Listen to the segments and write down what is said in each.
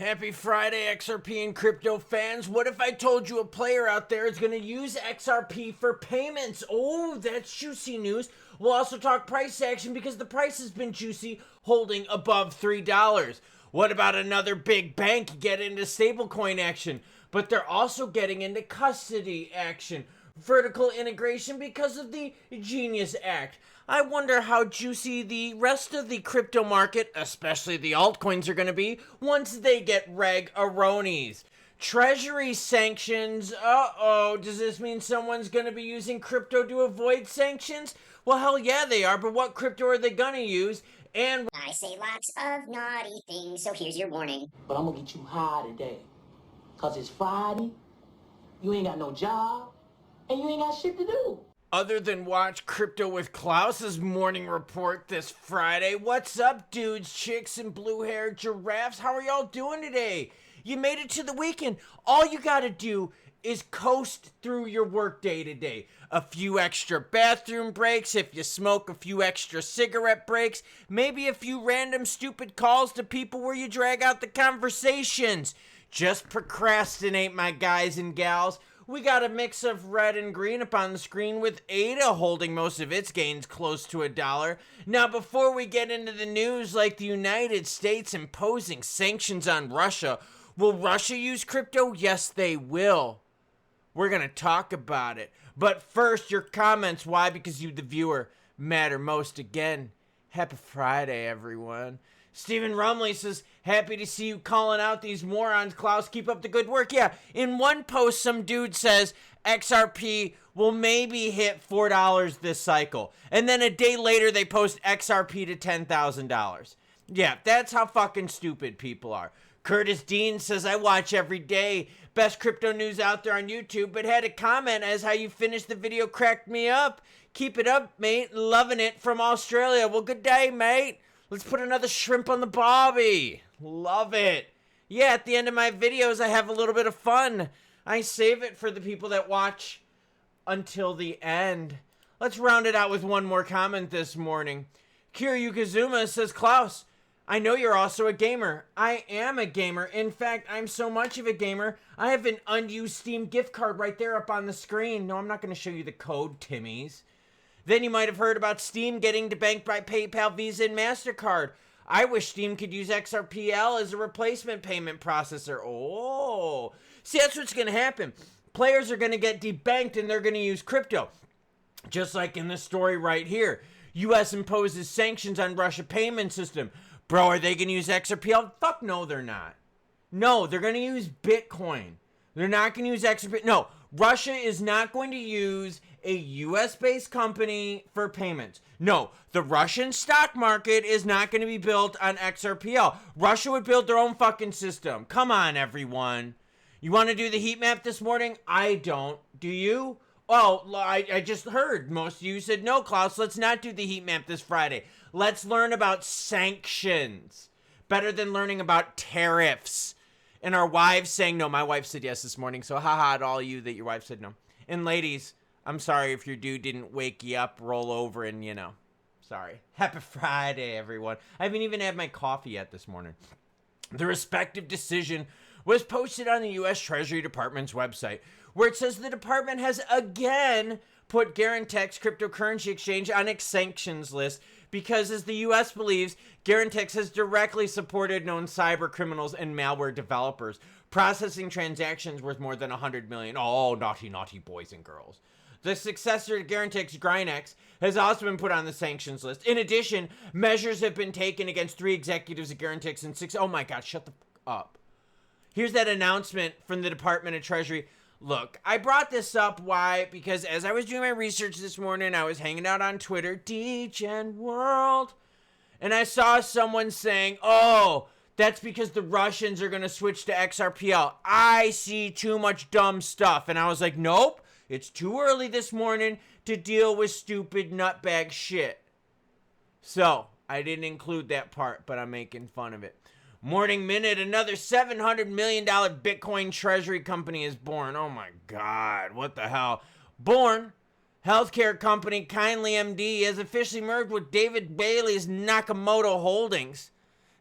Happy Friday, XRP and crypto fans. What if I told you a player out there is going to use XRP for payments? Oh, that's juicy news. We'll also talk price action because the price has been juicy, holding above $3. What about another big bank getting into stablecoin action? But they're also getting into custody action. Vertical integration because of the Genius Act. I wonder how juicy the rest of the crypto market, especially the altcoins, are going to be once they get reg-aronies. Treasury sanctions. Uh-oh. Does this mean someone's going to be using crypto to avoid sanctions? Well, hell yeah, they are. But what crypto are they going to use? And I say lots of naughty things, so here's your warning. But I'm going to get you high today. Because it's Friday, you ain't got no job, and you ain't got shit to do. Other than watch Crypto with Klaus's morning report this Friday, what's up, dudes, chicks, and blue-haired giraffes? How are y'all doing today? You made it to the weekend. All you gotta do is coast through your workday today. A few extra bathroom breaks, if you smoke, a few extra cigarette breaks, maybe a few random stupid calls to people where you drag out the conversations. Just procrastinate, my guys and gals. We got a mix of red and green up on the screen with ADA holding most of its gains close to $1. Now, before we get into the news like the United States imposing sanctions on Russia, will Russia use crypto? Yes, they will. We're going to talk about it. But first, your comments. Why? Because you, the viewer, matter most. Again, happy Friday, everyone. Stephen Rumley says, happy to see you calling out these morons, Klaus. Keep up the good work. Yeah, in one post, some dude says XRP will maybe hit $4 this cycle. And then a day later, they post XRP to $10,000. Yeah, that's how fucking stupid people are. Curtis Dean says, I watch every day. Best crypto news out there on YouTube, but had a comment as how you finished the video cracked me up. Keep it up, mate. Loving it from Australia. Well, good day, mate. Let's put another shrimp on the barbie. Love it. Yeah, at the end of my videos, I have a little bit of fun. I save it for the people that watch until the end. Let's round it out with one more comment this morning. Kira Yukazuma says, Klaus, I know you're also a gamer. I am a gamer. In fact, I'm so much of a gamer, I have an unused Steam gift card right there up on the screen. No, I'm not going to show you the code, Timmies. Then you might have heard about Steam getting debanked by PayPal, Visa, and MasterCard. I wish Steam could use XRPL as a replacement payment processor. Oh, see, that's what's going to happen. Players are going to get debanked and they're going to use crypto. Just like in this story right here. U.S. imposes sanctions on Russia payment system. Bro, are they going to use XRPL? Fuck no, they're not. No, they're going to use Bitcoin. They're not going to use XRP. No, Russia is not going to use a US-based company for payments. No, the Russian stock market is not going to be built on XRPL. Russia would build their own fucking system. Come on, everyone. You want to do the heat map this morning? I don't. Do you? Oh, I just heard most of you said, no, Klaus, let's not do the heat map this Friday. Let's learn about sanctions. Better than learning about tariffs. And our wives saying no. My wife said yes this morning, so haha to all you that your wife said no. And ladies, I'm sorry if your dude didn't wake you up, roll over, and sorry. Happy Friday, everyone. I haven't even had my coffee yet this morning. The respective decision was posted on the U.S. Treasury Department's website, where it says the department has again put Garantex cryptocurrency exchange on its sanctions list because, as the U.S. believes, Garantex has directly supported known cyber criminals and malware developers, processing transactions worth more than $100 million. Oh, naughty, naughty boys and girls. The successor to Garantex, Grinex, has also been put on the sanctions list. In addition, measures have been taken against 3 executives at Garantex and 6... Oh my God, shut the f up. Here's that announcement from the Department of Treasury. Look, I brought this up. Why? Because as I was doing my research this morning, I was hanging out on Twitter, DGen World, and I saw someone saying, oh, that's because the Russians are going to switch to XRPL. I see too much dumb stuff. And I was like, nope. It's too early this morning to deal with stupid nutbag shit. So, I didn't include that part, but I'm making fun of it. Morning Minute, another $700 million Bitcoin treasury company is born. Oh my God, what the hell? Born, healthcare company Kindly MD has officially merged with David Bailey's Nakamoto Holdings.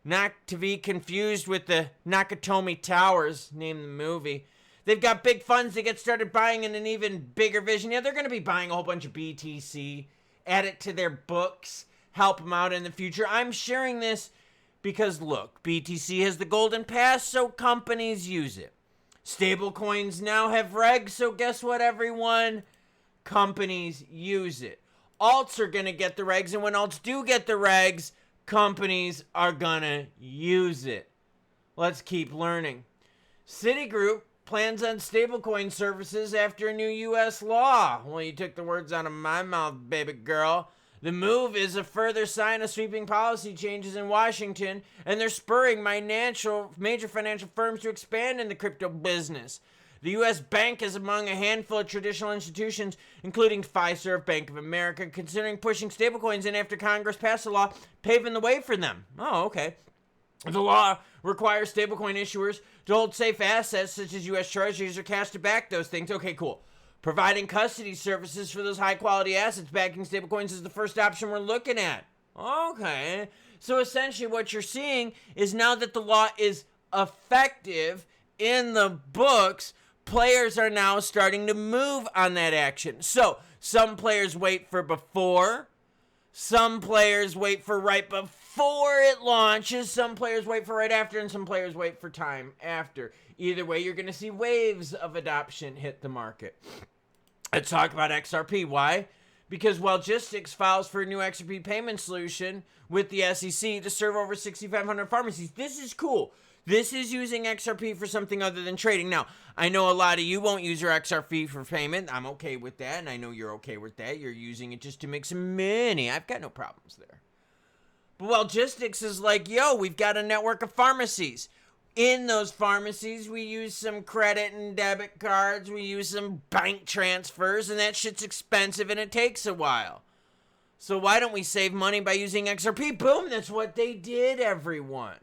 Not to be confused with the Nakatomi Towers, name the movie. They've got big funds to get started buying in an even bigger vision. Yeah, they're going to be buying a whole bunch of BTC, add it to their books, help them out in the future. I'm sharing this because, look, BTC has the golden pass, so companies use it. Stablecoins now have regs, so guess what, everyone? Companies use it. Alts are going to get the regs, and when alts do get the regs, companies are going to use it. Let's keep learning. Citigroup plans on stablecoin services after a new U.S. law. Well, you took the words out of my mouth, baby girl. The move is a further sign of sweeping policy changes in Washington, and they're spurring major financial firms to expand in the crypto business. The U.S. Bank is among a handful of traditional institutions, including Fiserv, Bank of America, considering pushing stablecoins in after Congress passed a law paving the way for them. Oh, okay. The law requires stablecoin issuers to hold safe assets such as U.S. Treasuries or cash to back those things. Okay, cool. Providing custody services for those high-quality assets backing stablecoins is the first option we're looking at. Okay. So essentially what you're seeing is now that the law is effective in the books, players are now starting to move on that action. So some players wait for before, some players wait for right before it launches, some players wait for right after, and some players wait for time after. Either way, you're going to see waves of adoption hit the market. Let's talk about XRP. Why? Because Logistics files for a new Xrp payment solution with the SEC to serve over 6,500 pharmacies. This is cool. This is using XRP for something other than trading. Now, I know a lot of you won't use your XRP for payment. I'm okay with that, and I know you're okay with that. You're using it just to make some money. I've got no problems there. But Logistics is like, yo, we've got a network of pharmacies. In those pharmacies, we use some credit and debit cards. We use some bank transfers, and that shit's expensive, and it takes a while. So why don't we save money by using XRP? Boom, that's what they did, everyone.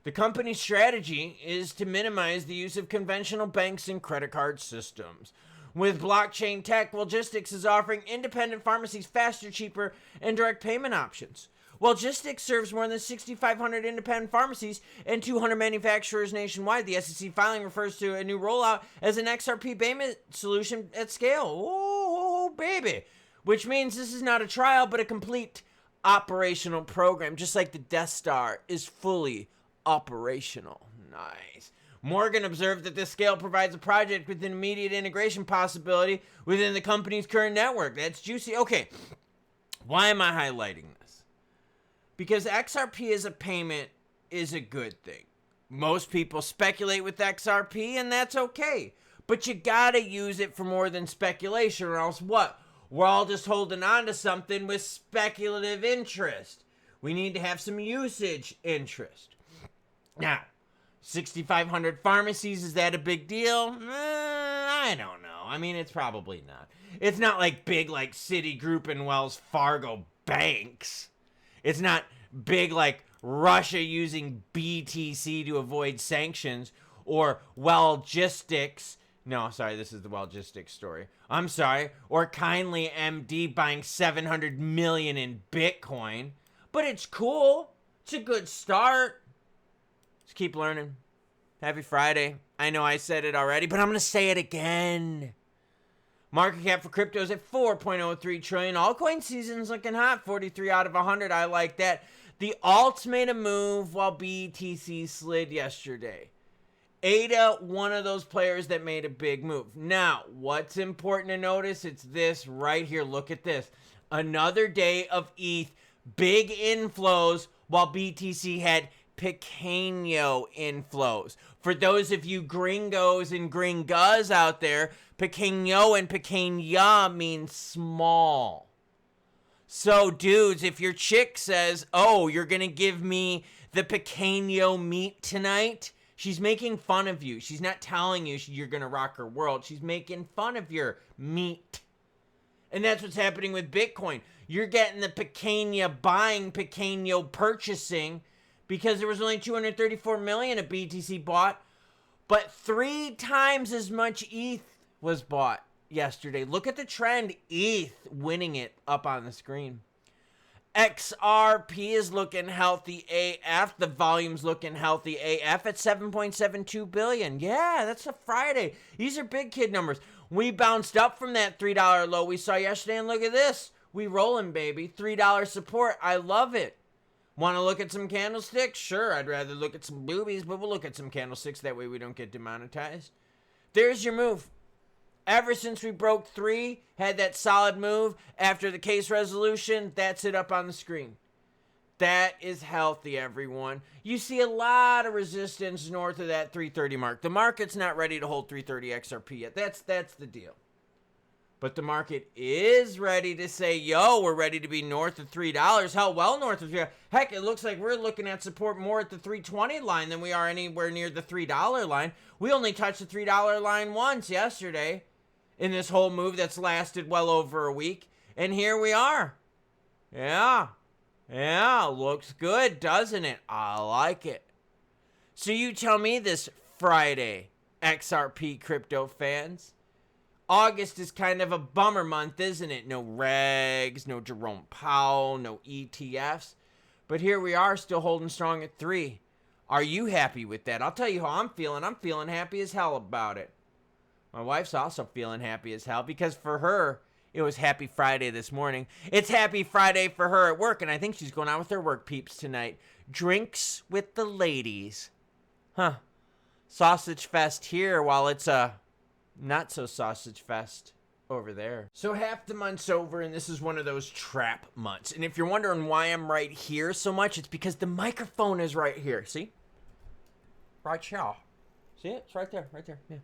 The company's strategy is to minimize the use of conventional banks and credit card systems. With blockchain tech, Logistics is offering independent pharmacies faster, cheaper, and direct payment options. Logistics serves more than 6,500 independent pharmacies and 200 manufacturers nationwide. The SEC filing refers to a new rollout as an XRP payment solution at scale. Oh, baby. Which means this is not a trial, but a complete operational program, just like the Death Star is fully operational. Nice. Morgan observed that this scale provides a project with an immediate integration possibility within the company's current network. That's juicy. Okay, why am I highlighting this? Because XRP as a payment is a good thing. Most people speculate with XRP, and that's okay. But you gotta use it for more than speculation, or else what? We're all just holding on to something with speculative interest. We need to have some usage interest. Now, 6,500 pharmacies, is that a big deal? I don't know. I mean, it's probably not. It's not like big like Citigroup and Wells Fargo banks. It's not big like Russia using BTC to avoid sanctions, or Logistics. No, sorry, this is the Logistics story. I'm sorry. Or Kindly MD buying 700 million in Bitcoin. But it's cool. It's a good start. Just keep learning. Happy Friday. I know I said it already, but I'm going to say it again. Market cap for crypto is at 4.03 trillion. Altcoin season's looking hot. 43 out of 100. I like that. The alts made a move while BTC slid yesterday. ADA, one of those players that made a big move. Now, what's important to notice? It's this right here. Look at this. Another day of ETH. Big inflows while BTC had pequeño inflows. For those of you gringos and gringas out there, pequeño and pequeña mean small. So, dudes, if your chick says, oh, you're going to give me the pequeño meat tonight, she's making fun of you. She's not telling you you're going to rock her world. She's making fun of your meat. And that's what's happening with Bitcoin. You're getting the pequeña buying, pequeño purchasing, because there was only 234 million of BTC bought, but 3 times as much ETH was bought yesterday. Look at the trend. ETH winning it up on the screen. XRP is looking healthy AF. The volume's looking healthy AF at 7.72 billion. Yeah, that's a Friday. These are big kid numbers. We bounced up from that $3 low we saw yesterday, and look at this. We rolling, baby. $3 support. I love it. Want to look at some candlesticks? Sure, I'd rather look at some boobies, but we'll look at some candlesticks. That way we don't get demonetized. There's your move. Ever since we broke 3, had that solid move after the case resolution, that's it up on the screen. That is healthy, everyone. You see a lot of resistance north of that 330 mark. The market's not ready to hold 330 XRP yet. That's the deal. But the market is ready to say, yo, we're ready to be north of $3. Hell, well north of $3. Heck, it looks like we're looking at support more at the 320 line than we are anywhere near the $3 line. We only touched the $3 line once yesterday in this whole move that's lasted well over a week. And here we are. Yeah, looks good, doesn't it? I like it. So you tell me this Friday, XRP crypto fans. August is kind of a bummer month, isn't it? No regs, no Jerome Powell, no ETFs. But here we are still holding strong at 3. Are you happy with that? I'll tell you how I'm feeling. I'm feeling happy as hell about it. My wife's also feeling happy as hell because for her, it was Happy Friday this morning. It's Happy Friday for her at work, and I think she's going out with her work peeps tonight. Drinks with the ladies. Huh. Sausage fest here while it's a not so sausage fest over there. So half the month's over, and this is one of those trap months. And if you're wondering why I'm right here so much, it's because the microphone is right here. See? Right here. See it? It's right there. Right there. Yeah.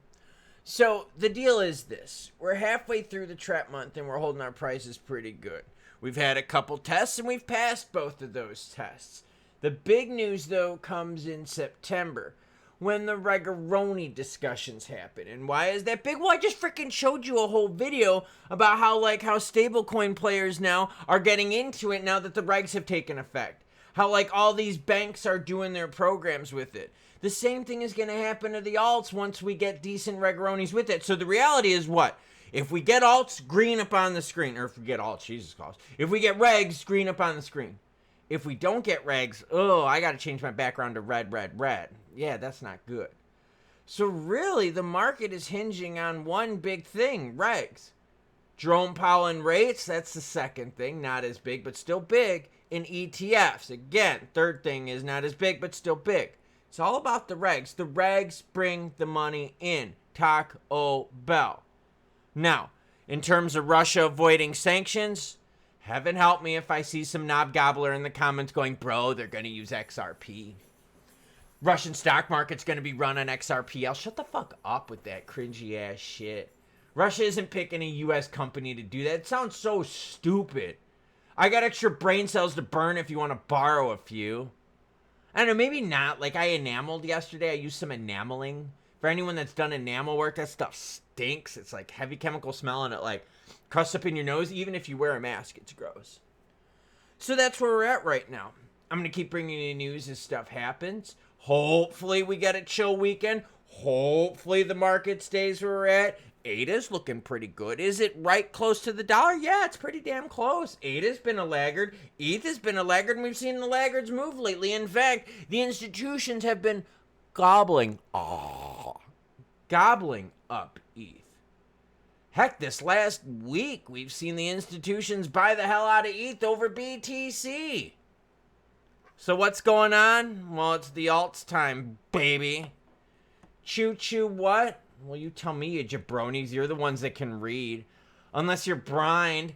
So the deal is this. We're halfway through the trap month, and we're holding our prices pretty good. We've had a couple tests, and we've passed both of those tests. The big news, though, comes in September, when the Jabroni discussions happen. And why is that big? Well, I just freaking showed you a whole video about how stablecoin players now are getting into it now that the regs have taken effect. How all these banks are doing their programs with it. The same thing is going to happen to the alts once we get decent Jabronis with it. So the reality is what? If we get alts, green up on the screen. Or if we get alts, Jesus calls. If we get regs, green up on the screen. If we don't get regs, oh, I got to change my background to red, red, red. Yeah, that's not good. So really, the market is hinging on one big thing, regs. Jerome Powell and rates, that's the second thing, not as big, but still big. And ETFs, again, third thing is not as big, but still big. It's all about the regs. The regs bring the money in. Taco Bell. Now, in terms of Russia avoiding sanctions, heaven help me if I see some knob gobbler in the comments going, bro, they're going to use XRP. Russian stock market's going to be run on XRPL. Shut the fuck up with that cringy ass shit. Russia isn't picking a U.S. company to do that. It sounds so stupid. I got extra brain cells to burn if you want to borrow a few. I don't know, maybe not. I enameled yesterday. I used some enameling. For anyone that's done enamel work, that stuff stinks. It's heavy chemical smell and it crusts up in your nose. Even if you wear a mask, it's gross. So that's where we're at right now. I'm going to keep bringing you news as stuff happens. Hopefully we get a chill weekend. Hopefully the market stays where we're at. ADA's looking pretty good. Is it right close to the dollar? Yeah, it's pretty damn close. ADA's been a laggard. ETH has been a laggard, and we've seen the laggards move lately. In fact, the institutions have been gobbling up ETH. Heck, this last week, we've seen the institutions buy the hell out of ETH over BTC. So what's going on? Well, it's the alts time, baby. Choo-choo what? Well, you tell me, you jabronis. You're the ones that can read. Unless you're blind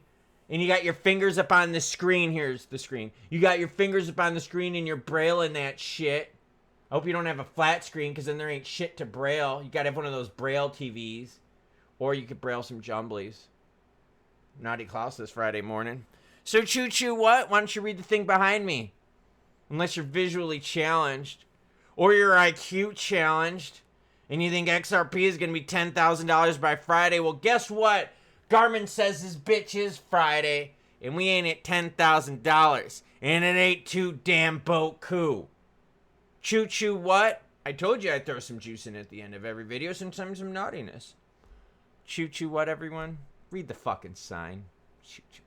and you got your fingers up on the screen. Here's the screen. You got your fingers up on the screen and you're brailing that shit. I hope you don't have a flat screen because then there ain't shit to braille. You got to have one of those braille TVs. Or you could braille some jumblies. Naughty Klaus this Friday morning. So choo-choo what? Why don't you read the thing behind me? Unless you're visually challenged. Or you're IQ challenged. And you think XRP is going to be $10,000 by Friday. Well, guess what? Garmin says this bitch is Friday. And we ain't at $10,000. And it ain't too damn boku. Choo-choo what? I told you I'd throw some juice in at the end of every video. Sometimes some naughtiness. Choo-choo what, everyone? Read the fucking sign. Choo-choo.